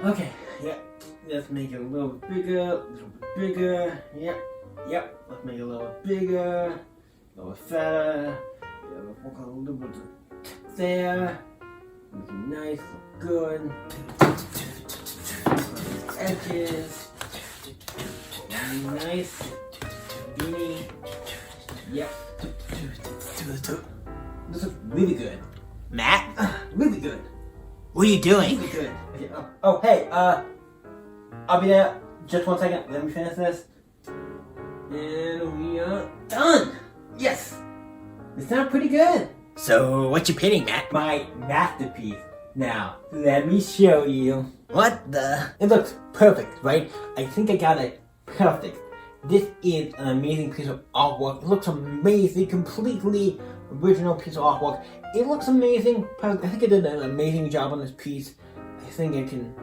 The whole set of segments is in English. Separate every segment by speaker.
Speaker 1: Okay, yep. Let's make it a little bigger, Yep, yep. Let's make it a little bigger, a little fatter. Yeah, work on a little bit of there. Looking nice, look good. Edges. Nice. Beanie. Yep. This looks really good.
Speaker 2: Matt,
Speaker 1: Really good.
Speaker 2: what are you doing?
Speaker 1: Really good. Okay, hey, I'll be there. Just 1 second. Let me finish this. And we are done. Yes. It sounds pretty good.
Speaker 2: So, what you painting, Matt?
Speaker 1: My masterpiece. Now, let me show you.
Speaker 2: What the?
Speaker 1: It looks perfect, right? I think I got it perfect. This is an amazing piece of artwork. It looks amazing, completely original piece of artwork. It looks amazing. I think I did an amazing job on this piece. I think it can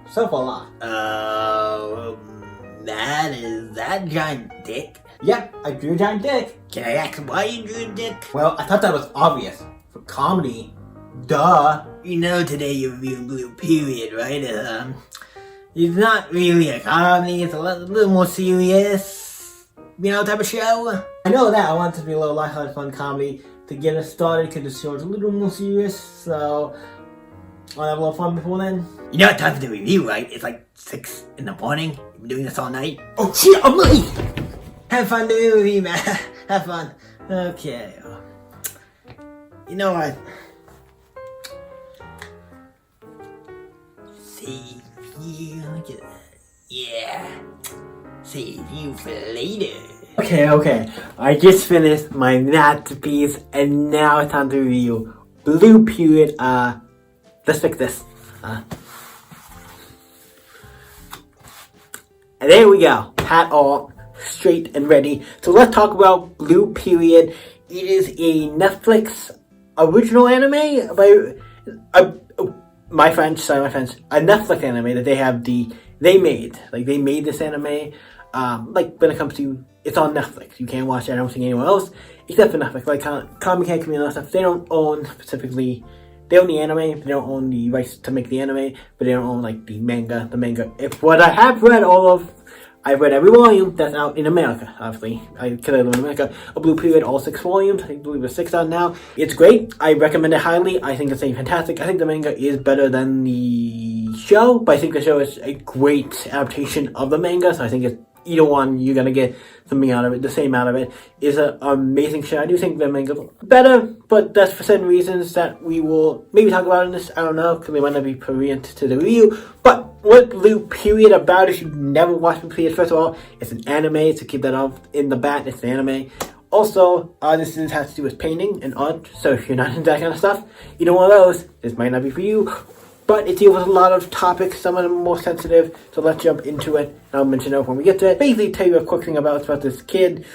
Speaker 1: sell for a lot.
Speaker 2: Matt, is that giant dick?
Speaker 1: Yep, I drew a giant dick.
Speaker 2: Can I ask why you drew a dick?
Speaker 1: Well, I thought that was obvious. For comedy. Duh.
Speaker 2: You know today you're reviewing Blue Period, right? It's not really a comedy, it's a little more serious, type of show.
Speaker 1: I know that. I want it to be a little lighthearted, fun comedy to get us started because the show is a little more serious, so I'll have a little fun before then.
Speaker 2: You know what time for the review, right? It's like 6 in the morning. You've been doing this all night.
Speaker 1: Oh shit, I'm late!
Speaker 2: Have fun doing the review, man. Have fun. Okay. You know what? Save you. Yeah. Save you for later.
Speaker 1: Okay. I just finished my masterpiece and now it's time to review Blue Period. Let's fix this. And there we go. Hat all straight and ready. So let's talk about Blue Period. It is a Netflix original anime by my friends, a Netflix anime that they made this anime. Like when it comes to, it's on Netflix. You can't watch it, I don't think, anywhere else except for Netflix. Like Comic Community and stuff, they don't own specifically. They own the anime, they don't own the rights to make the anime, but they don't own like the manga. If what I have read I've read every volume that's out in America, obviously. Because I live in America. A Blue Period, all 6 volumes. I believe there's 6 out now. It's great. I recommend it highly. I think it's fantastic. I think the manga is better than the show, but I think the show is a great adaptation of the manga, so I think it's either one, you're gonna get something out of it. The same out of it is an amazing show. I do think the manga is better, but that's for certain reasons that we will maybe talk about in this. I don't know, because we might not be prurient to the review. But what Blue Period about? If you've never watched Blue Period, first of all, it's an anime, to keep that off in the bat. It's an anime. Also, this has to do with painting and art, so if you're not into that kind of stuff, either one of those, this might not be for you. But it deals with a lot of topics, some of them more sensitive, so let's jump into it. I'll mention it when we get to it. Basically, tell you a quick thing about this kid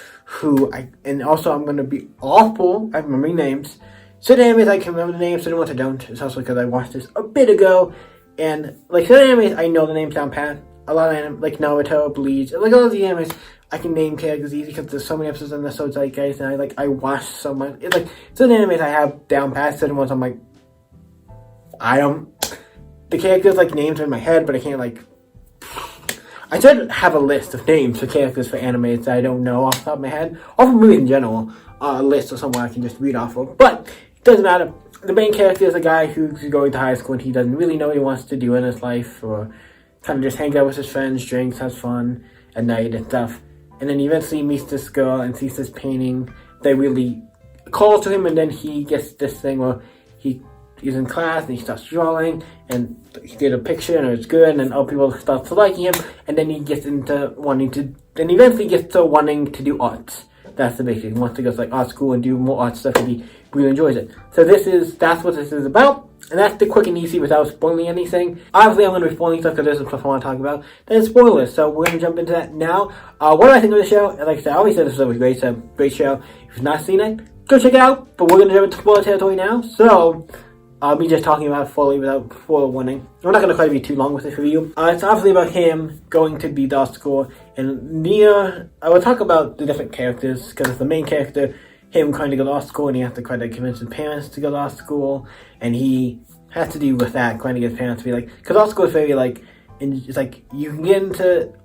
Speaker 1: and also I'm going to be awful at remembering names. Certain animes I can remember the names, certain ones I don't. It's also because I watched this a bit ago, and like certain animes I know the names down pat. A lot of anime, like Naruto, Bleach, like all of the animes, I can name characters easy because there's so many episodes in the so zeitgeist, and I watch so much. It's like certain animes I have down pat, certain ones I'm like, the characters, names are in my head, but I can't, I should have a list of names for characters for animes that I don't know off the top of my head, or for movies in general, a list or somewhere I can just read off of, but it doesn't matter. The main character is a guy who's going to high school and he doesn't really know what he wants to do in his life, or kind of just hang out with his friends, drinks, has fun at night and stuff, and then he eventually meets this girl and sees this painting that really calls to him, and then he gets this thing where he's in class and he starts drawing and he did a picture and it's good, and then other people start to liking him, and then he gets into eventually gets to wanting to do arts. That's the basic. He wants to go to art school and do more art stuff, and he really enjoys it. So that's what this is about, and that's the quick and easy without spoiling anything. Obviously I'm going to be spoiling stuff because there's some stuff I want to talk about. There's spoilers, so we're going to jump into that now. What do I think of the show? Like I said, I always said this was a great show. If you've not seen it, go check it out, but we're going to jump into spoiler territory now, so me just talking about it fully without spoiler warning. We're not going to try to be too long with this review. It's obviously about him going to the art school, and I will talk about the different characters, because the main character, him trying to go to law school, and he has to try to convince his parents to go to law school, and he has to deal with that, trying to get his parents to be like, because law school is very like, it's like you can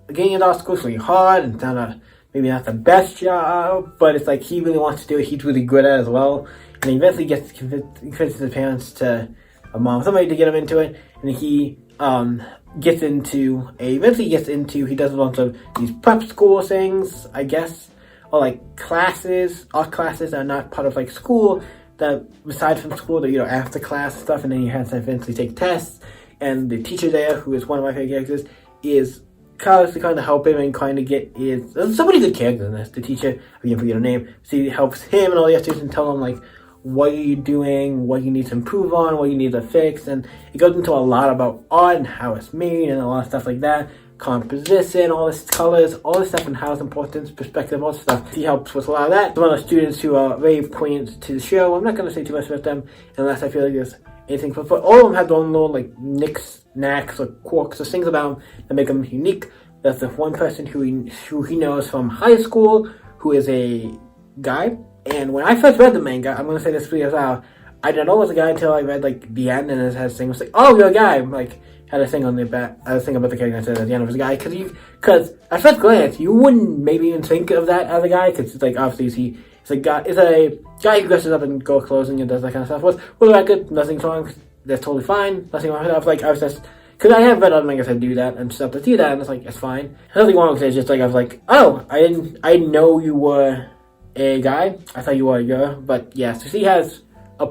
Speaker 1: getting into law school is really hard, and it's not maybe not the best job, but it's like he really wants to do it. He's really good at it as well, and he eventually convinces his parents to somebody to get him into it, and he eventually gets into he does a bunch of these prep school things, I guess, or like art classes that are not part of like school, that aside from school, that after class stuff, and then he has to eventually take tests, and the teacher there, who is one of my favorite characters, is kind of help him and kind of get there's so many good characters in this. The teacher, I can't forget her name, so he helps him and all the other students and tell him like, what are you doing, what you need to improve on, what you need to fix, and it goes into a lot about art and how it's made and a lot of stuff like that, composition, all this colors, all this stuff, and how it's important, perspective, all this stuff. He helps with a lot of that. One of the students who are very poignant to the show, I'm not going to say too much about them unless I feel like there's anything, but all of them have their own little like nicks, knacks, or quirks, or things about them that make them unique. There's the one person who he knows from high school, who is a guy. And when I first read the manga, I'm going to say this for you out, I didn't know it was a guy until I read like the end, and it has a thing was like, oh, you're a guy. Like, had a thing on the back, I was thinking about the character that said at the end of his guy, because at first glance, you wouldn't maybe even think of that as a guy, because it's like, obviously, he's a guy who dresses up in gold clothing and does that kind of stuff. Well, that good, nothing's wrong, that's totally fine, nothing wrong with that. I was just, because I have read other mangas that do that, and stuff that do that, and it's like, it's fine. Nothing wrong with it, it's just like, I was like, oh, I didn't know you were a guy, I thought you were a girl, but yeah, so she has a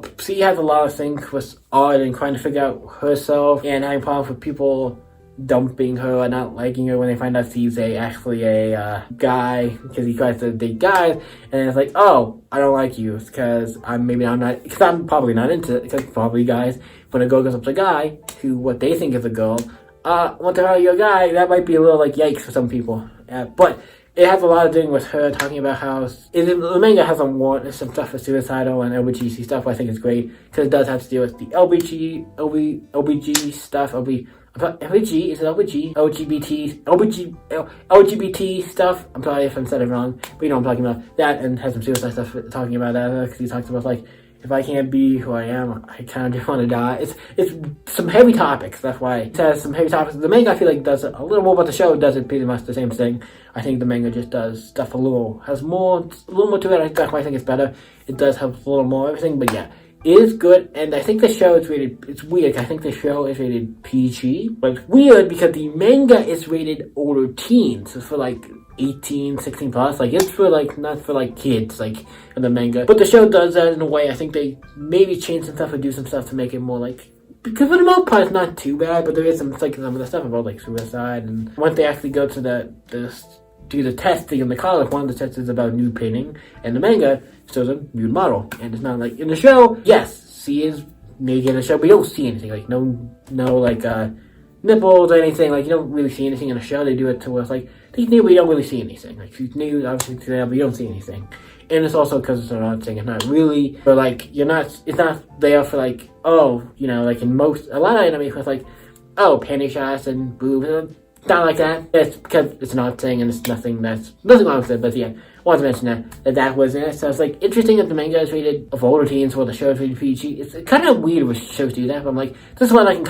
Speaker 1: lot of things with art and trying to figure out herself, and having problems with people dumping her or not liking her when they find out she's actually a guy, because he tries to date guys, and it's like, oh, I don't like you because I'm probably not into it, because probably guys, when a girl goes up to a guy who what they think is a girl, what the hell, you're a guy, that might be a little like yikes for some people, but it has a lot of doing with her talking about how the manga has some stuff for suicidal and LBGT stuff. I think is great because it does have to deal with the LBG stuff. LBG is it LBG? LGBT stuff. I'm sorry if I said it wrong, but I'm talking about that, and has some suicide stuff talking about that because he talks about like, if I can't be who I am, I kind of just want to die. It's some heavy topics. That's why it has some heavy topics. The manga I feel like does a little more, but the show does it pretty much the same thing. I think the manga just does stuff a little more to it. That's why I think it's better. It does have a little more everything, but yeah, it is good. And I think the show is rated. It's weird. I think the show is rated PG, but it's weird because the manga is rated older teens. It's for like 18, 16 plus, like it's for like not for like kids, like in the manga. But the show does that in a way. I think they maybe change some stuff or do some stuff to make it more like, because for the most part it's not too bad, but there is some of the stuff about like suicide, and once they actually go to do the testing in the college, one of the tests is about nude painting, and the manga shows a nude model, and it's not like in the show. Yes, she is naked in the show, but you don't see anything, like no like nipples or anything, like you don't really see anything in the show. They do it to us like, she's nude, but you don't really see anything. Like she's nude, obviously, but you don't see anything. And it's also because it's an thing. It's not really, but like it's not there for like, oh, like in a lot of anime with like, oh, panty shots and boobs. Not like that. It's because it's an odd thing, and it's nothing wrong with it. But yeah, I wanted to mention that was it. So it's like interesting that the manga is rated of older teens, while the show is rated PG. It's kind of weird when shows do that. But I'm like, this is what I can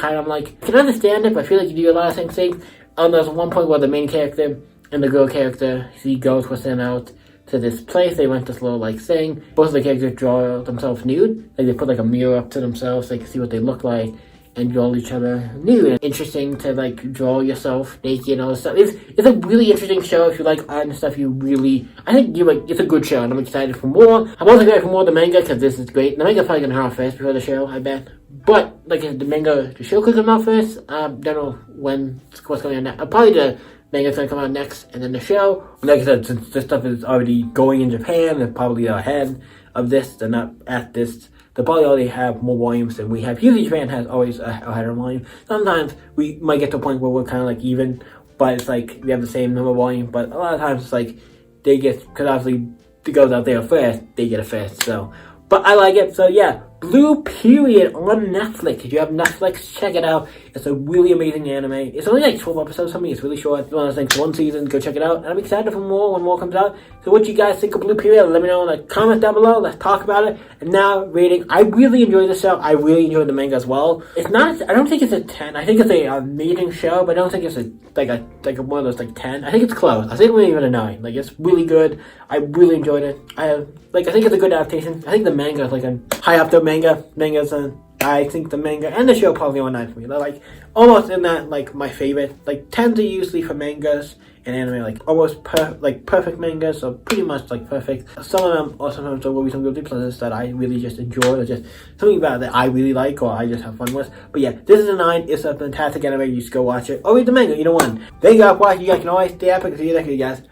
Speaker 1: understand it, but I feel like you do a lot of things. There's one point where the main character and the girl character, he goes with them out to this place. They went this little like thing. Both of the characters draw themselves nude. Like they put like a mirror up to themselves so they can see what they look like, and draw each other nude. And interesting to like draw yourself naked and all this stuff. It's a really interesting show. If you like art and stuff, I think it's a good show, and I'm excited for more. I'm also excited for more of the manga because this is great. The manga's probably gonna come out first before the show, I bet. But like the show could come out first. Don't know what's going on now. Probably the manga's gonna come out next, and then the show. Like I said, since this stuff is already going in Japan, they're probably ahead of this. They're not at this. They probably already have more volumes than we have. Usually Japan has always a higher volume. Sometimes we might get to a point where we're kind of like even, but it's like we have the same number of volume. But a lot of times it's like they get, because obviously it goes out there first, they get it first. So, but I like it. So yeah, Blue Period on Netflix. If you have Netflix, check it out. It's a really amazing anime. It's only like 12 episodes for me. It's really short. It's one of those things, one season, go check it out. And I'm excited for more when more comes out. So what you guys think of Blue Period, let me know in the comments down below. Let's talk about it. And now, rating. I really enjoyed the show. I really enjoyed the manga as well. It's not, I don't think it's a 10. I think it's a amazing show, but I don't think it's like one of those like 10. I think it's close. I think we're even a 9. Like, it's really good. I really enjoyed it. I think it's a good adaptation. I think the manga is like a high up there mangas, and I think the manga and the show probably on 9 for me. They're like almost in that like my favorite. Like 10s are usually for mangas and anime like almost perfect mangas, so pretty much like perfect. Some of them or sometimes there will be some guilty pleasures that I really just enjoy, or just something about it that I really like or I just have fun with. But yeah, this is a 9. It's a fantastic anime. You should go watch it or read the manga. Either one. Thank you guys for watching. You guys can always stay epic. See you next week, guys.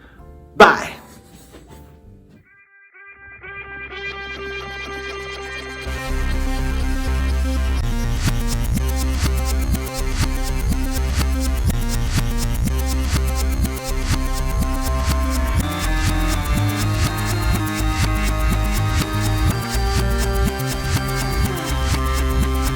Speaker 1: Bye.